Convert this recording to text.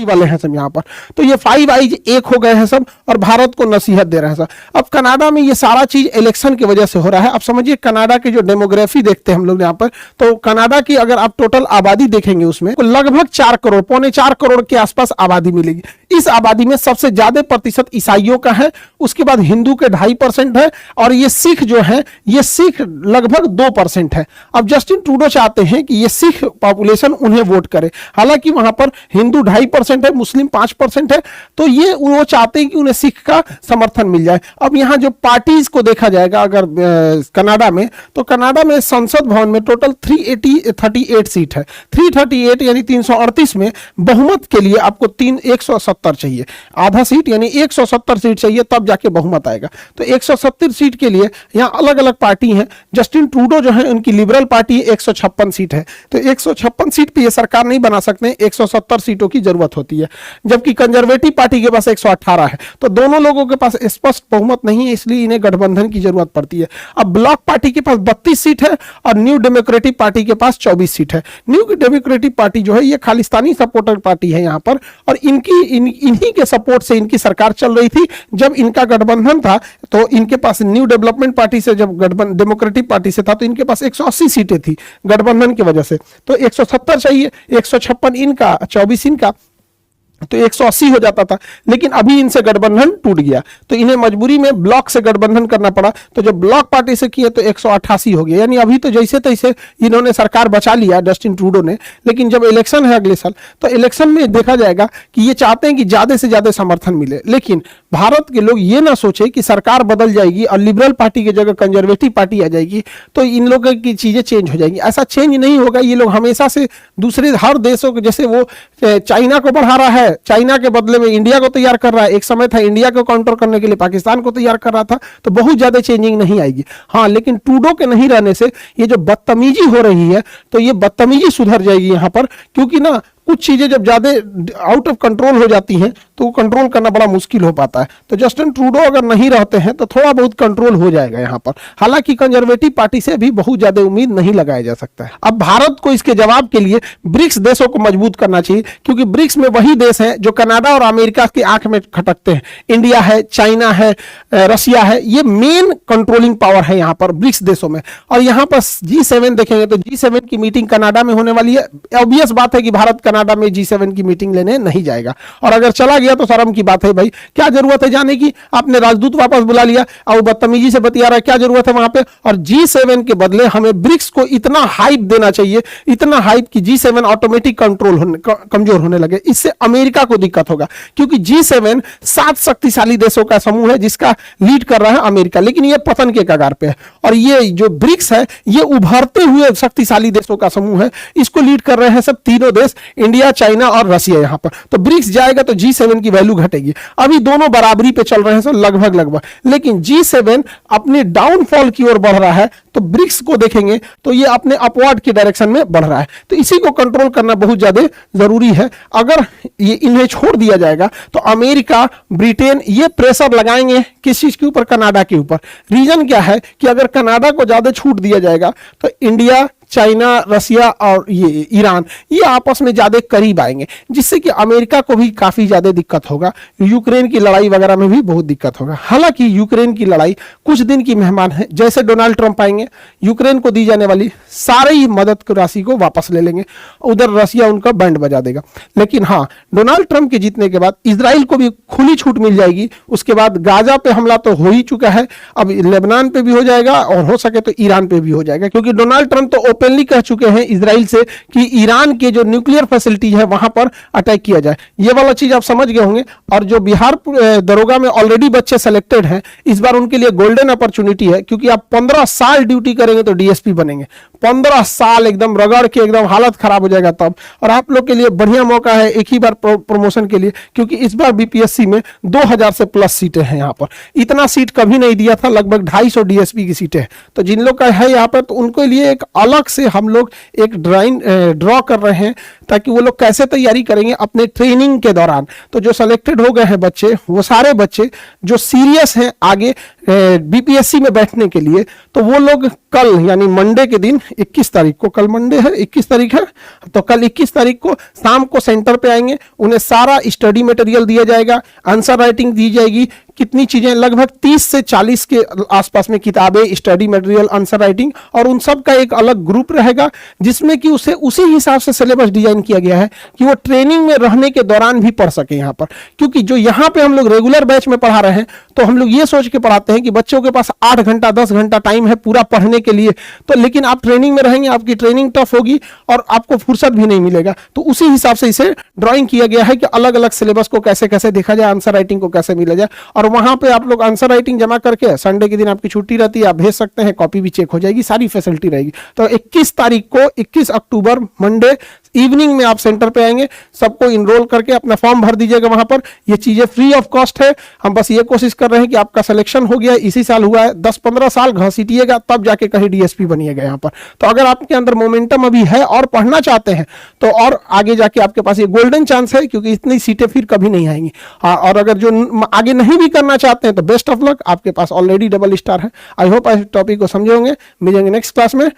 वाले हैं सब यहाँ पर। तो ये फाइव आईज एक हो गए हैं सब और भारत को नसीहत दे रहे हैं सब। अब कनाडा में ये सारा चीज इलेक्शन की वजह से हो रहा है। अब समझिए कनाडा की जो डेमोग्राफी देखते हैं हम लोग यहाँ पर, तो कनाडा की अगर आप टोटल आबादी देखेंगे उसमें तो लगभग 4 करोड़, पौने 4 करोड़ के आसपास आबादी मिलेगी। इस आबादी में सबसे ज्यादा प्रतिशत ईसाइयों का है, उसके बाद हिंदू के 2.5% है और ये सिख जो है ये सिख लगभग 2% है। अब जस्टिन ट्रूडो चाहते हैं कि ये सिख पॉपुलेशन उन्हें वोट करे, हालांकि वहां पर हिंदू 2.5% है, मुस्लिम 5% है, तो ये वो चाहते हैं कि उन्हें सिख का समर्थन मिल जाए। अब यहाँ जो पार्टीज को देखा जाएगा अगर कनाडा में, तो कनाडा में संसद भवन में टोटल 338 सीट है। 338 यानी 338 में बहुमत के लिए आपको 170 चाहिए, आधा सीट यानी 170 सीट चाहिए, तब जाके बहुमत आएगा। तो 170 सीट के लिए यहाँ अलग अलग पार्टी हैं। जस्टिन ट्रूडो जो है उनकी लिबरल पार्टी 156 सीट है, तो 156 सीट पे ये सरकार नहीं बना सकते, 170 सीटों की जरूरत होती है। जबकि कंजर्वेटिव पार्टी के पास 118 है, तो दोनों लोगों के पास स्पष्ट बहुमत नहीं है, इसलिए इन्हें गठबंधन की जरूरत पड़ती है। अब ब्लॉक पार्टी के पास 32 सीट है और न्यू डेमोक्रेटिक पार्टी के पास 24 सीट है। न्यू डेमोक्रेटिक पार्टी जो है ये खालिस्तानी सपोर्टर पार्टी है यहाँ पर, और इन्हीं के सपोर्ट से इनकी सरकार चल रही थी। जब इनका गठबंधन था तो इनके पास न्यू डेवलपमेंट पार्टी से, जब गठबंधन डेमोक्रेटिक पार्टी से था तो इनके पास 180 सीटें थी गठबंधन की वजह से, तो 170 चाहिए, 156 इनका 24 इनका, तो 180 हो जाता था। लेकिन अभी इनसे गठबंधन टूट गया तो इन्हें मजबूरी में ब्लॉक से गठबंधन करना पड़ा, तो जब ब्लॉक पार्टी से किए तो 188 हो गया। यानी अभी तो जैसे तैसे इन्होंने सरकार बचा लिया जस्टिन ट्रूडो ने, लेकिन जब इलेक्शन है अगले साल तो इलेक्शन में देखा जाएगा कि ये चाहते हैं कि ज्यादा से ज्यादा समर्थन मिले। लेकिन भारत के लोग ये ना सोचे कि सरकार बदल जाएगी और लिबरल पार्टी की जगह कंजर्वेटिव पार्टी आ जाएगी तो इन लोगों की चीजें चेंज हो जाएंगी। ऐसा चेंज नहीं होगा। ये लोग हमेशा से दूसरे हर देशों को, जैसे वो चाइना को बढ़ा रहा है, चाइना के बदले में इंडिया को तैयार कर रहा है, एक समय था इंडिया को काउंटर करने के लिए पाकिस्तान को तैयार कर रहा था, तो बहुत ज्यादा चेंजिंग नहीं आएगी। हाँ, लेकिन ट्रूडो के नहीं रहने से ये जो बदतमीजी हो रही है तो ये बदतमीजी सुधर जाएगी यहाँ पर, क्योंकि ना कुछ चीजें जब ज्यादा आउट ऑफ कंट्रोल हो जाती हैं तो कंट्रोल करना बड़ा मुश्किल हो पाता है। तो जस्टिन ट्रूडो अगर नहीं रहते हैं तो थोड़ा बहुत कंट्रोल हो जाएगा यहाँ पर। हालांकि कंजर्वेटिव पार्टी से भी बहुत ज्यादा उम्मीद नहीं लगाया जा सकता है। अब भारत को इसके जवाब के लिए ब्रिक्स देशों को मजबूत करना चाहिए, क्योंकि ब्रिक्स में वही देश है जो कनाडा और अमेरिका की आंख में खटकते हैं। इंडिया है, चाइना है, रसिया है, ये मेन कंट्रोलिंग पावर है यहाँ पर ब्रिक्स देशों में। और यहाँ पर G7 देखेंगे तो G7 की मीटिंग कनाडा में होने वाली है। ऑब्वियस बात है कि भारत कनाडा में G7 की मीटिंग लेने नहीं जाएगा, और अगर चला गया तो शर्म की बात है भाई, क्या जरूरत है जाने की। आपने राजदूत वापस बुला लिया और बदतमीजी से बतिया रहा है, क्या जरूरत है वहां पे। और G7 के बदले हमें ब्रिक्स को इतना हाइप देना चाहिए, इतना हाइप कि G7 ऑटोमेटिक कमजोर होने लगे। इससे अमेरिका को दिक्कत होगा, क्योंकि G7 7 शक्तिशाली देशों का समूह है जिसका लीड कर रहा है अमेरिका, लेकिन ये पतन के कगार पे है। और ये जो ब्रिक्स है ये उभरते हुए शक्तिशाली देशों का समूह है, इसको लीड कर रहे हैं सब तीनों देश, इंडिया, चाइना और रसिया यहाँ पर। तो ब्रिक्स जाएगा तो G7 की वैल्यू घटेगी। अभी दोनों बराबरी पे चल रहे हैं सब लगभग, लेकिन G7 अपने डाउनफॉल की ओर बढ़ रहा है, तो ब्रिक्स को देखेंगे तो ये अपने अपवर्ड के डायरेक्शन में बढ़ रहा है। तो इसी को कंट्रोल करना बहुत ज्यादा जरूरी है। अगर ये इन्हें छोड़ दिया जाएगा तो अमेरिका, ब्रिटेन ये प्रेशर लगाएंगे किस चीज के ऊपर, कनाडा के ऊपर। रीजन क्या है कि अगर कनाडा को ज्यादा छूट दिया जाएगा तो इंडिया, चाइना, रसिया और ये ईरान ये आपस में ज्यादा करीब आएंगे, जिससे कि अमेरिका को भी काफी ज्यादा दिक्कत होगा। यूक्रेन की लड़ाई वगैरह में भी बहुत दिक्कत होगा। हालांकि यूक्रेन की लड़ाई कुछ दिन की मेहमान है, जैसे डोनाल्ड ट्रंप आएंगे यूक्रेन को दी जाने वाली सारी मदद की राशि को वापस ले लेंगे, उधर रसिया उनका बैंड बजा देगा। लेकिन हाँ, डोनाल्ड ट्रंप के जीतने के बाद इजराइल को भी खुली छूट मिल जाएगी। उसके बाद गाजा पे हमला तो हो ही चुका है, अब लेबनान पे भी हो जाएगा और हो सके तो ईरान पे भी हो जाएगा, क्योंकि डोनाल्ड ट्रंप तो ओपनली कह चुके हैं इजराइल से कि ईरान के जो न्यूक्लियर फैसिलिटी है वहां पर अटैक किया जाए। ये वाला चीज आप समझ गए होंगे। और जो बिहार दरोगा में ऑलरेडी बच्चे सेलेक्टेड हैं, इस बार उनके लिए गोल्डन अपॉर्चुनिटी है, क्योंकि आप 15 साल ड्यूटी करेंगे तो डीएसपी बनेंगे। 15 साल एकदम रगड़ के एकदम हालत खराब हो जाएगा तब। और आप लोग के लिए बढ़िया मौका है एक ही बार प्रमोशन के लिए, क्योंकि इस बार बीपीएससी में 2000 से प्लस सीटें हैं यहाँ पर। इतना सीट कभी नहीं दिया था, लगभग 250 डीएसपी की सीटें। तो जिन लोग का है यहाँ पर तो उनके लिए एक अलग से हम लोग एक ड्रॉ कर रहे हैं ताकि वो लोग कैसे तैयारी करेंगे अपने ट्रेनिंग के दौरान। तो जो सेलेक्टेड हो गए हैं बच्चे, वो सारे बच्चे जो सीरियस हैं आगे बीपीएससी में बैठने के लिए, तो वो लोग कल यानी मंडे के दिन 21 तारीख को, कल मंडे है 21 तारीख है, तो कल 21 तारीख को शाम को सेंटर पे आएंगे। उन्हें सारा स्टडी मटेरियल दिया जाएगा, आंसर राइटिंग दी जाएगी, कितनी चीजें, लगभग 30 से 40 के आसपास में किताबें, स्टडी मटेरियल, आंसर राइटिंग, और उन सब का एक अलग ग्रुप रहेगा जिसमें कि उसे उसी हिसाब से सिलेबस डिजाइन किया गया है कि वो ट्रेनिंग में रहने के दौरान भी पढ़ सके यहाँ पर। क्योंकि जो यहाँ पे हम लोग रेगुलर बैच में पढ़ा रहे हैं, तो हम लोग ये सोच के पढ़ाते हैं कि बच्चों के पास 8 घंटा 10 घंटा टाइम है पूरा पढ़ने के लिए, तो लेकिन आप ट्रेनिंग में रहेंगे, आपकी ट्रेनिंग टफ होगी और आपको फुर्सत भी नहीं मिलेगा। तो उसी हिसाब से इसे ड्राइंग किया गया है कि अलग अलग सिलेबस को कैसे कैसे देखा जाए, आंसर राइटिंग को कैसे मिला जाए। और वहां पे आप लोग आंसर राइटिंग जमा करके संडे के दिन आपकी छुट्टी रहती है, आप भेज सकते हैं, कॉपी भी चेक हो जाएगी, सारी फैसिलिटी रहेगी। तो 21 तारीख को, 21 अक्टूबर मंडे इवनिंग में आप सेंटर पे आएंगे, सबको इनरोल करके अपना फॉर्म भर दीजिएगा। वहां पर ये चीजें फ्री ऑफ कॉस्ट है। हम बस ये कोशिश कर रहे हैं कि आपका सिलेक्शन हो गया, इसी साल हुआ है, 10-15 साल घसीटिएगा तब जाके कहीं डीएसपी बनिएगा यहाँ पर। तो अगर आपके अंदर मोमेंटम अभी है और पढ़ना चाहते हैं, तो और आगे जाके आपके पास ये गोल्डन चांस है, क्योंकि इतनी सीटें फिर कभी नहीं आएंगी। हाँ, और अगर जो आगे नहीं भी करना चाहते हैं तो बेस्ट ऑफ लक, आपके पास ऑलरेडी डबल स्टार है। आई होप इस टॉपिक को समझे होंगे। मिलेंगे नेक्स्ट क्लास में।